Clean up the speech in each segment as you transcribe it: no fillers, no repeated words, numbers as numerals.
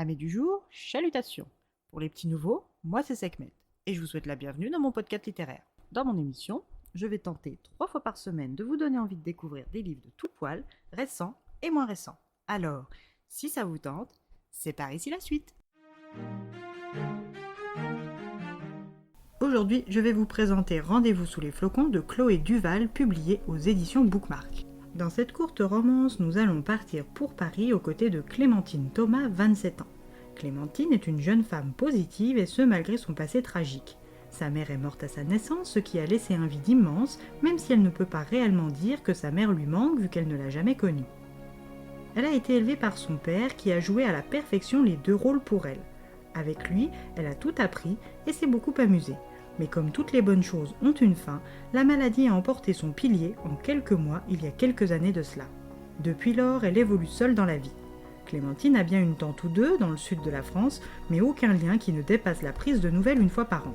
Amis du jour, chalutations. Pour les petits nouveaux, moi c'est Sekhmet et je vous souhaite la bienvenue dans mon podcast littéraire. Dans mon émission, je vais tenter 3 fois par semaine de vous donner envie de découvrir des livres de tout poil, récents et moins récents. Alors, si ça vous tente, c'est par ici la suite. Aujourd'hui, je vais vous présenter Rendez-vous sous les flocons de Chloé Duval, publié aux éditions Bookmark. Dans cette courte romance, nous allons partir pour Paris aux côtés de Clémentine Thomas, 27 ans. Clémentine est une jeune femme positive et ce malgré son passé tragique. Sa mère est morte à sa naissance, ce qui a laissé un vide immense, même si elle ne peut pas réellement dire que sa mère lui manque vu qu'elle ne l'a jamais connue. Elle a été élevée par son père qui a joué à la perfection les 2 rôles pour elle. Avec lui, elle a tout appris et s'est beaucoup amusée. Mais comme toutes les bonnes choses ont une fin, la maladie a emporté son pilier en quelques mois il y a quelques années de cela. Depuis lors, elle évolue seule dans la vie. Clémentine a bien une tante ou deux dans le sud de la France, mais aucun lien qui ne dépasse la prise de nouvelles une fois par an.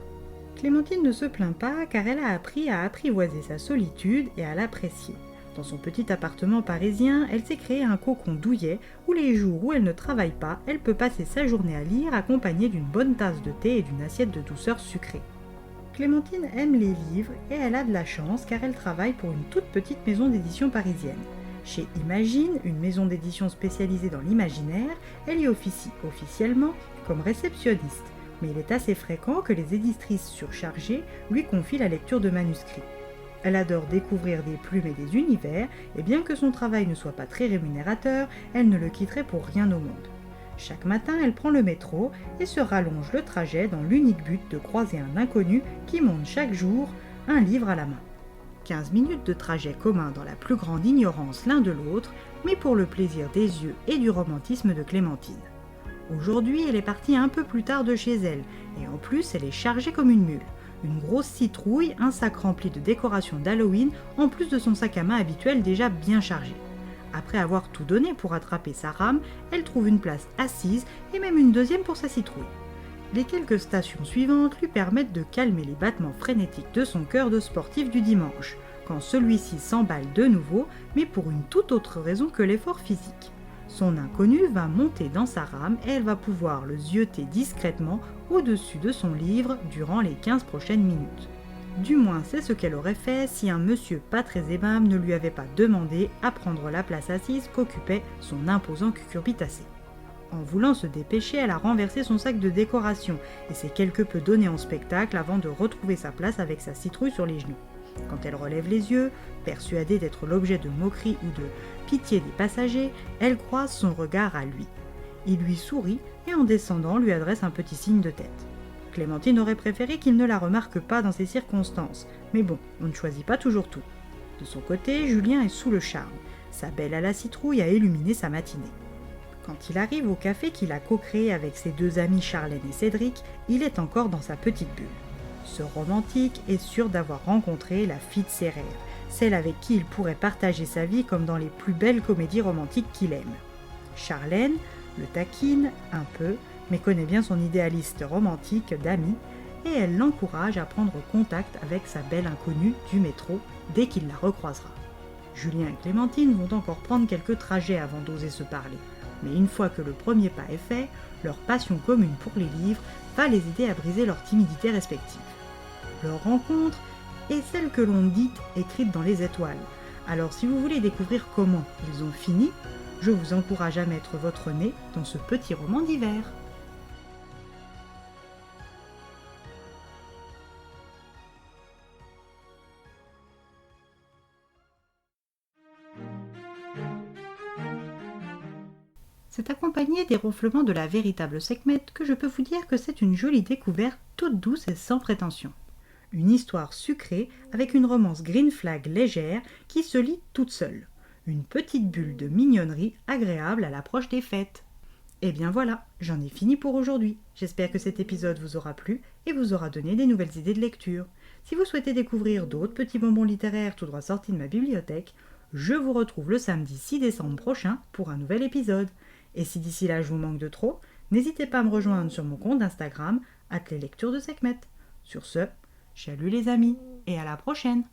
Clémentine ne se plaint pas car elle a appris à apprivoiser sa solitude et à l'apprécier. Dans son petit appartement parisien, elle s'est créé un cocon douillet où les jours où elle ne travaille pas, elle peut passer sa journée à lire accompagnée d'une bonne tasse de thé et d'une assiette de douceur sucrée. Clémentine aime les livres et elle a de la chance car elle travaille pour une toute petite maison d'édition parisienne. Chez Imagine, une maison d'édition spécialisée dans l'imaginaire, elle y officie officiellement comme réceptionniste, mais il est assez fréquent que les éditrices surchargées lui confient la lecture de manuscrits. Elle adore découvrir des plumes et des univers, et bien que son travail ne soit pas très rémunérateur, elle ne le quitterait pour rien au monde. Chaque matin, elle prend le métro et se rallonge le trajet dans l'unique but de croiser un inconnu qui monte chaque jour un livre à la main. 15 minutes de trajet commun dans la plus grande ignorance l'un de l'autre, mais pour le plaisir des yeux et du romantisme de Clémentine. Aujourd'hui, elle est partie un peu plus tard de chez elle, et en plus, elle est chargée comme une mule. Une grosse citrouille, un sac rempli de décorations d'Halloween, en plus de son sac à main habituel déjà bien chargé. Après avoir tout donné pour attraper sa rame, elle trouve une place assise et même une deuxième pour sa citrouille. Les quelques stations suivantes lui permettent de calmer les battements frénétiques de son cœur de sportif du dimanche, quand celui-ci s'emballe de nouveau, mais pour une toute autre raison que l'effort physique. Son inconnu va monter dans sa rame et elle va pouvoir le zioter discrètement au-dessus de son livre durant les 15 prochaines minutes. Du moins, c'est ce qu'elle aurait fait si un monsieur pas très aimable ne lui avait pas demandé à prendre la place assise qu'occupait son imposant cucurbitacé. En voulant se dépêcher, elle a renversé son sac de décoration et s'est quelque peu donnée en spectacle avant de retrouver sa place avec sa citrouille sur les genoux. Quand elle relève les yeux, persuadée d'être l'objet de moquerie ou de pitié des passagers, elle croise son regard à lui. Il lui sourit et en descendant lui adresse un petit signe de tête. Clémentine aurait préféré qu'il ne la remarque pas dans ces circonstances, mais bon, on ne choisit pas toujours tout. De son côté, Julien est sous le charme. Sa belle à la citrouille a illuminé sa matinée. Quand il arrive au café qu'il a co-créé avec ses 2 amis Charlène et Cédric, il est encore dans sa petite bulle. Ce romantique est sûr d'avoir rencontré la fille de ses rêves, celle avec qui il pourrait partager sa vie comme dans les plus belles comédies romantiques qu'il aime. Charlène le taquine un peu, mais connaît bien son idéaliste romantique d'ami, et elle l'encourage à prendre contact avec sa belle inconnue du métro dès qu'il la recroisera. Julien et Clémentine vont encore prendre quelques trajets avant d'oser se parler, mais une fois que le premier pas est fait, leur passion commune pour les livres va les aider à briser leur timidité respective. Leur rencontre est celle que l'on dit écrite dans les étoiles. Alors si vous voulez découvrir comment ils ont fini, je vous encourage à mettre votre nez dans ce petit roman d'hiver. C'est accompagné des ronflements de la véritable Sekhmet que je peux vous dire que c'est une jolie découverte toute douce et sans prétention. Une histoire sucrée avec une romance green flag légère qui se lit toute seule. Une petite bulle de mignonnerie agréable à l'approche des fêtes. Et bien voilà, j'en ai fini pour aujourd'hui. J'espère que cet épisode vous aura plu et vous aura donné des nouvelles idées de lecture. Si vous souhaitez découvrir d'autres petits bonbons littéraires tout droit sortis de ma bibliothèque, je vous retrouve le samedi 6 décembre prochain pour un nouvel épisode. Et si d'ici là je vous manque de trop, n'hésitez pas à me rejoindre sur mon compte Instagram @leslecturesdesekhmet. Sur ce, salut les amis et à la prochaine.